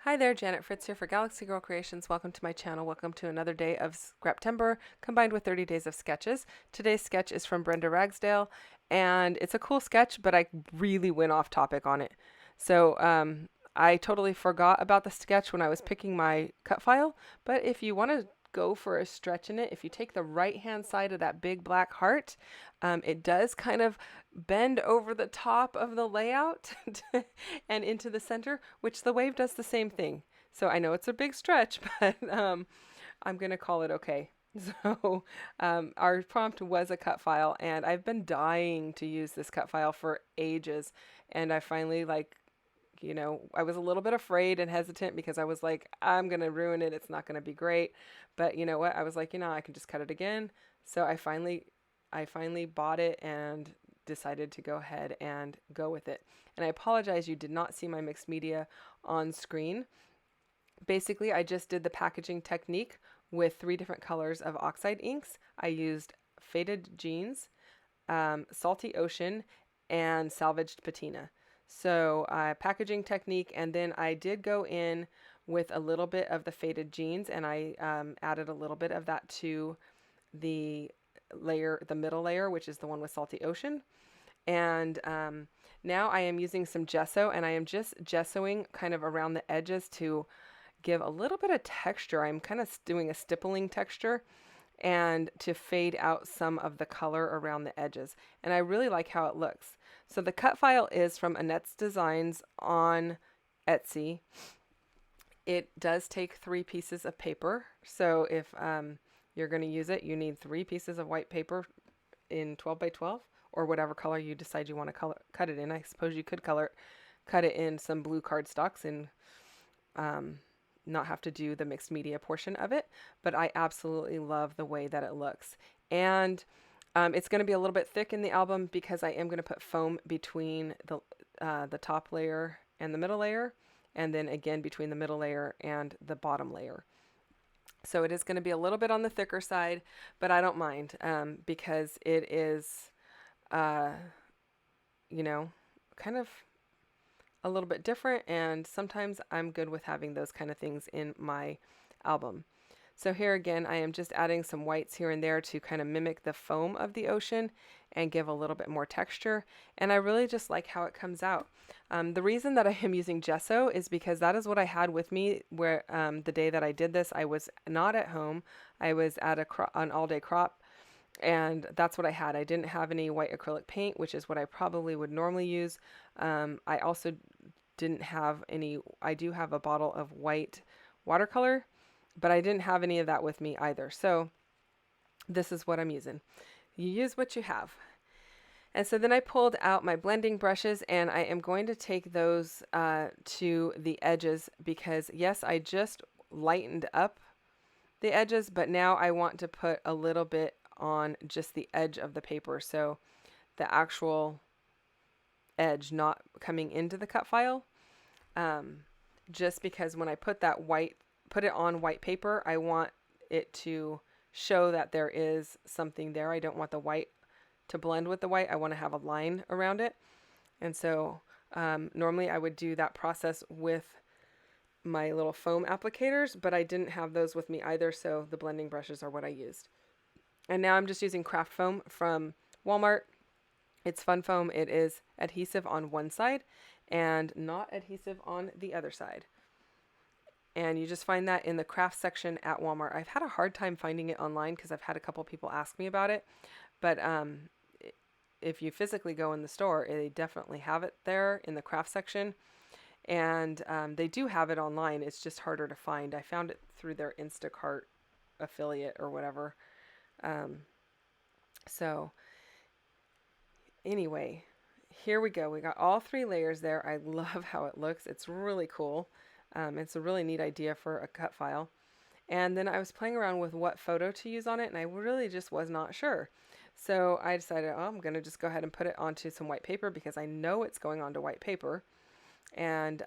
Hi there, Janet Fritz here for Galaxy Girl Creations. Welcome to my channel. Welcome to another day of Scraptember combined with 30 days of sketches. Today's sketch is from Brenda Ragsdale, and it's a cool sketch, but I really went off topic on it. So I totally forgot about the sketch when I was picking my cut file, but if you want to go for a stretch in it, if you take the right hand side of that big black heart, it does kind of bend over the top of the layout and into the center, which the wave does the same thing. So I know it's a big stretch, but I'm going to call it okay. So our prompt was a cut file, and I've been dying to use this cut file for ages. And I finally I was a little bit afraid and hesitant because I was like, I'm going to ruin it. It's not going to be great. But you know what? I was like, I can just cut it again. So I finally bought it and decided to go ahead and go with it. And I apologize you did not see my mixed media on screen. Basically, I just did the packaging technique with 3 different colors of oxide inks. I used Faded Jeans, Salty Ocean, and Salvaged Patina. So packaging technique, and then I did go in with a little bit of the Faded Jeans, and I added a little bit of that to the middle layer, which is the one with Salty Ocean. And now I am using some gesso, and I am just gessoing kind of around the edges to give a little bit of texture. I'm kind of doing a stippling texture and to fade out some of the color around the edges. And I really like how it looks. So the cut file is from Annette's Designs on Etsy. It does take 3 pieces of paper. So if you're going to use it, you need 3 pieces of white paper in 12 by 12 or whatever color you decide you want to cut it in. I suppose you could cut it in some blue cardstocks and not have to do the mixed media portion of it, but I absolutely love the way that it looks. And it's going to be a little bit thick in the album because I am going to put foam between the top layer and the middle layer, and then again between the middle layer and the bottom layer. So it is going to be a little bit on the thicker side, but I don't mind because it is, kind of a little bit different, and sometimes I'm good with having those kind of things in my album. So here again, I am just adding some whites here and there to kind of mimic the foam of the ocean and give a little bit more texture. And I really just like how it comes out. The reason that I am using gesso is because that is what I had with me where the day that I did this. I was not at home. I was at an all-day crop, and that's what I had. I didn't have any white acrylic paint, which is what I probably would normally use. I also didn't have any. I do have a bottle of white watercolor, but I didn't have any of that with me either. So this is what I'm using. You use what you have. And so then I pulled out my blending brushes, and I am going to take those to the edges because, yes, I just lightened up the edges, but now I want to put a little bit on just the edge of the paper. So the actual edge not coming into the cut file. Just because when I put it on white paper, I want it to show that there is something there. I don't want the white to blend with the white. I want to have a line around it. And so normally I would do that process with my little foam applicators, but I didn't have those with me either, so the blending brushes are what I used. And now I'm just using craft foam from Walmart. It's fun foam. It is adhesive on one side and not adhesive on the other side. And you just find that in the craft section at Walmart. I've had a hard time finding it online because I've had a couple people ask me about it. But if you physically go in the store, they definitely have it there in the craft section. And they do have it online. It's just harder to find. I found it through their Instacart affiliate or whatever. So anyway, here we go. We got all 3 layers there. I love how it looks. It's really cool. It's a really neat idea for a cut file. And then I was playing around with what photo to use on it, and I really just was not sure. So I decided, I'm going to just go ahead and put it onto some white paper because I know it's going onto white paper. And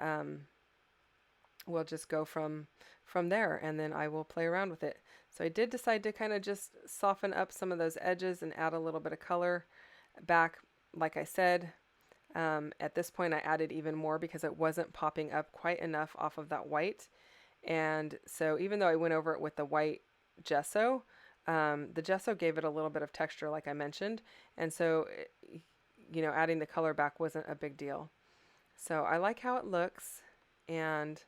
we'll just go from there, and then I will play around with it. So I did decide to kind of just soften up some of those edges and add a little bit of color back. Like I said, At this point I added even more because it wasn't popping up quite enough off of that white. And so even though I went over it with the white gesso, the gesso gave it a little bit of texture like I mentioned. And so, adding the color back wasn't a big deal. So I like how it looks, and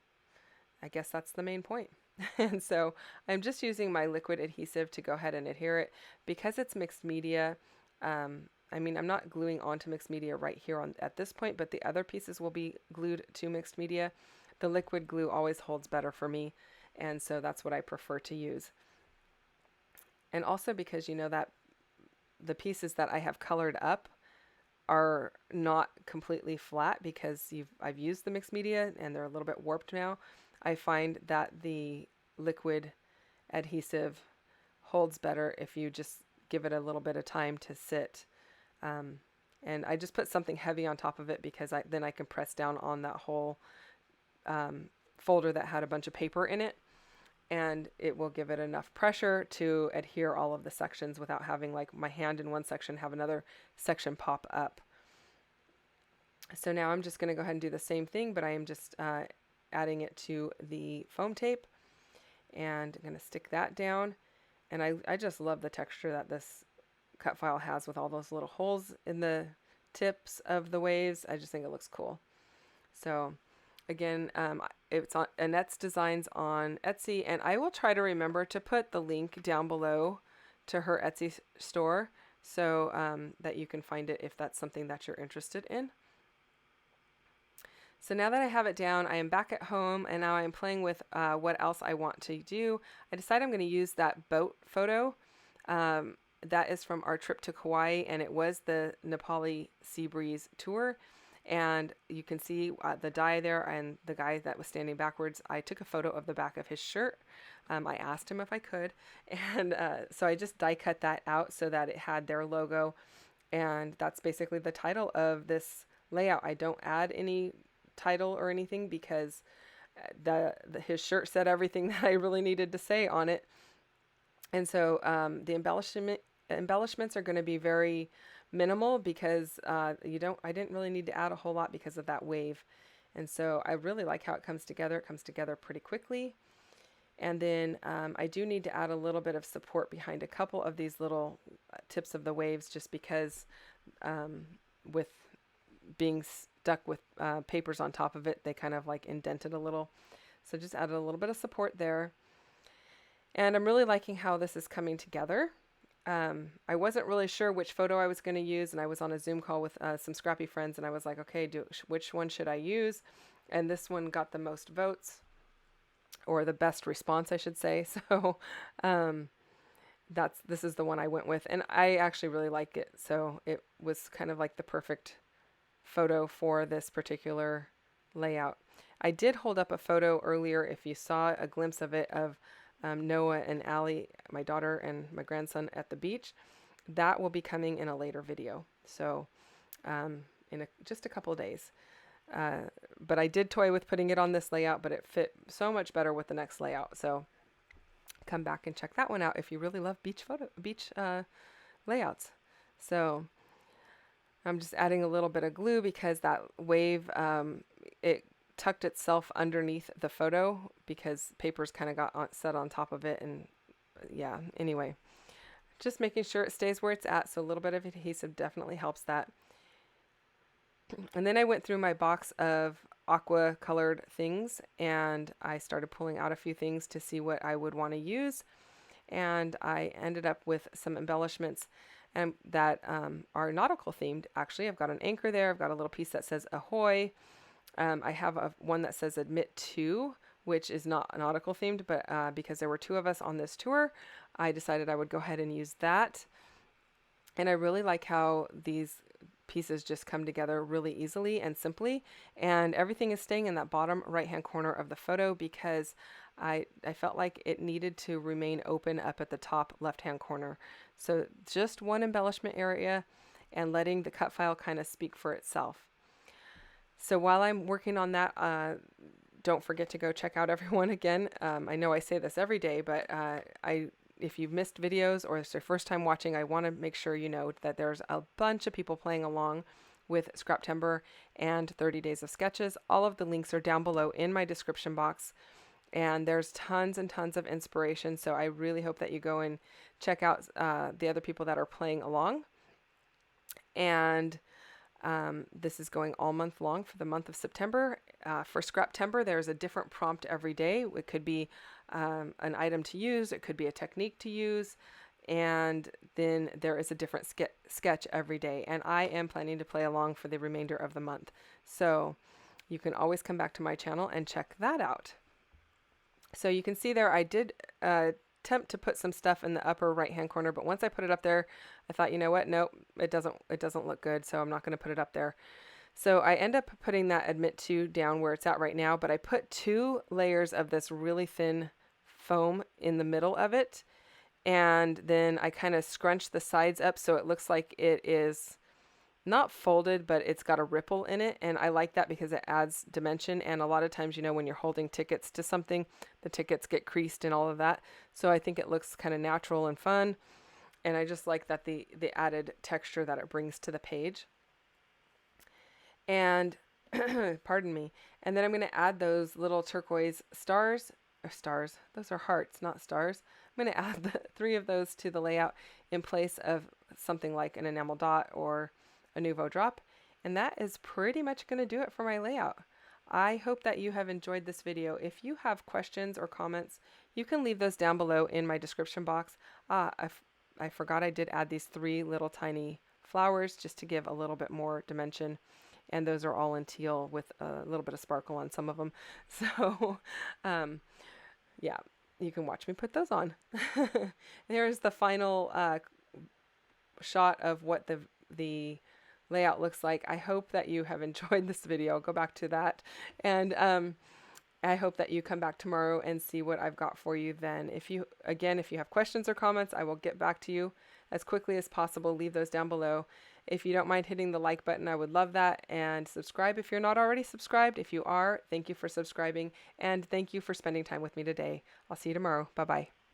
I guess that's the main point. And so I'm just using my liquid adhesive to go ahead and adhere it. Because it's mixed media, I'm not gluing onto mixed media right here at this point, but the other pieces will be glued to mixed media. The liquid glue always holds better for me, and so that's what I prefer to use. And also because that the pieces that I have colored up are not completely flat because I've used the mixed media and they're a little bit warped now. I find that the liquid adhesive holds better if you just give it a little bit of time to sit. And I just put something heavy on top of it because then I can press down on that whole folder that had a bunch of paper in it, and it will give it enough pressure to adhere all of the sections without having like my hand in one section have another section pop up. So now I'm just going to go ahead and do the same thing, but I am just adding it to the foam tape, and I'm going to stick that down. And I just love the texture that this cut file has with all those little holes in the tips of the waves. I just think it looks cool. So again, it's on Annette's Designs on Etsy, and I will try to remember to put the link down below to her Etsy store so that you can find it if that's something that you're interested in. So now that I have it down, I am back at home, and now I'm playing with what else I want to do. I decided I'm going to use that boat photo. That is from our trip to Kauai, and it was the Nepali Sea Breeze tour. And you can see the dye there, and the guy that was standing backwards, I took a photo of the back of his shirt. I asked him if I could, and so I just die cut that out so that it had their logo, and that's basically the title of this layout. I don't add any title or anything because his shirt said everything that I really needed to say on it. And so the embellishments are going to be very minimal because I didn't really need to add a whole lot because of that wave. And so I really like how it comes together. It comes together pretty quickly. And then I do need to add a little bit of support behind a couple of these little tips of the waves, just because with being stuck with papers on top of it, they kind of like indented a little. So just added a little bit of support there. And I'm really liking how this is coming together. I wasn't really sure which photo I was going to use, and I was on a Zoom call with some scrappy friends, and I was like, okay, which one should I use? And this one got the most votes, or the best response, I should say. So this is the one I went with, and I actually really like it. So it was kind of like the perfect photo for this particular layout. I did hold up a photo earlier, if you saw a glimpse of it, of Noah and Allie, my daughter and my grandson, at the beach. That will be coming in a later video, so in just a couple of days. But I did toy with putting it on this layout, but it fit so much better with the next layout. So come back and check that one out if you really love beach layouts. So I'm just adding a little bit of glue because that wave, it tucked itself underneath the photo because papers kind of got set on top of it. And yeah, anyway, just making sure it stays where it's at. So a little bit of adhesive definitely helps that. And then I went through my box of aqua colored things, and I started pulling out a few things to see what I would want to use. And I ended up with some embellishments that are nautical themed. Actually, I've got an anchor there. I've got a little piece that says ahoy. I have one that says admit to, which is not nautical themed, but because there were two of us on this tour, I decided I would go ahead and use that. And I really like how these pieces just come together really easily and simply, and everything is staying in that bottom right hand corner of the photo because I felt like it needed to remain open up at the top left hand corner. So just one embellishment area and letting the cut file kind of speak for itself. So while I'm working on that, don't forget to go check out everyone again. I know I say this every day, but if you've missed videos or it's your first time watching, I want to make sure you know that there's a bunch of people playing along with Scraptember and 30 Days of Sketches. All of the links are down below in my description box. And there's tons and tons of inspiration. So I really hope that you go and check out the other people that are playing along. And this is going all month long for the month of September. For Scraptember, there's a different prompt every day. It could be an item to use. It could be a technique to use. And then there is a different sketch every day. And I am planning to play along for the remainder of the month. So you can always come back to my channel and check that out. So you can see there I did attempt to put some stuff in the upper right hand corner, but once I put it up there, I thought, you know what, nope, it doesn't look good, so I'm not going to put it up there. So I end up putting that admit to down where it's at right now, but I put 2 layers of this really thin foam in the middle of it, and then I kind of scrunch the sides up so it looks like it is not folded, but it's got a ripple in it, and I like that because it adds dimension. And a lot of times, you know, when you're holding tickets to something, the tickets get creased and all of that. So I think it looks kind of natural and fun, and I just like that the added texture that it brings to the page. And pardon me. And then I'm going to add those little turquoise stars. Those are hearts, not stars. I'm going to add the 3 of those to the layout in place of something like an enamel dot or a Nouveau drop. And that is pretty much going to do it for my layout. I hope that you have enjoyed this video. If you have questions or comments, you can leave those down below in my description box. I forgot I did add these 3 little tiny flowers just to give a little bit more dimension. And those are all in teal with a little bit of sparkle on some of them. So, yeah, you can watch me put those on. There's the final shot of what the layout looks like. I hope that you have enjoyed this video. I'll go back to that. And I hope that you come back tomorrow and see what I've got for you then. If you have questions or comments, I will get back to you as quickly as possible. Leave those down below. If you don't mind hitting the like button, I would love that. And subscribe if you're not already subscribed. If you are, thank you for subscribing. And thank you for spending time with me today. I'll see you tomorrow. Bye-bye.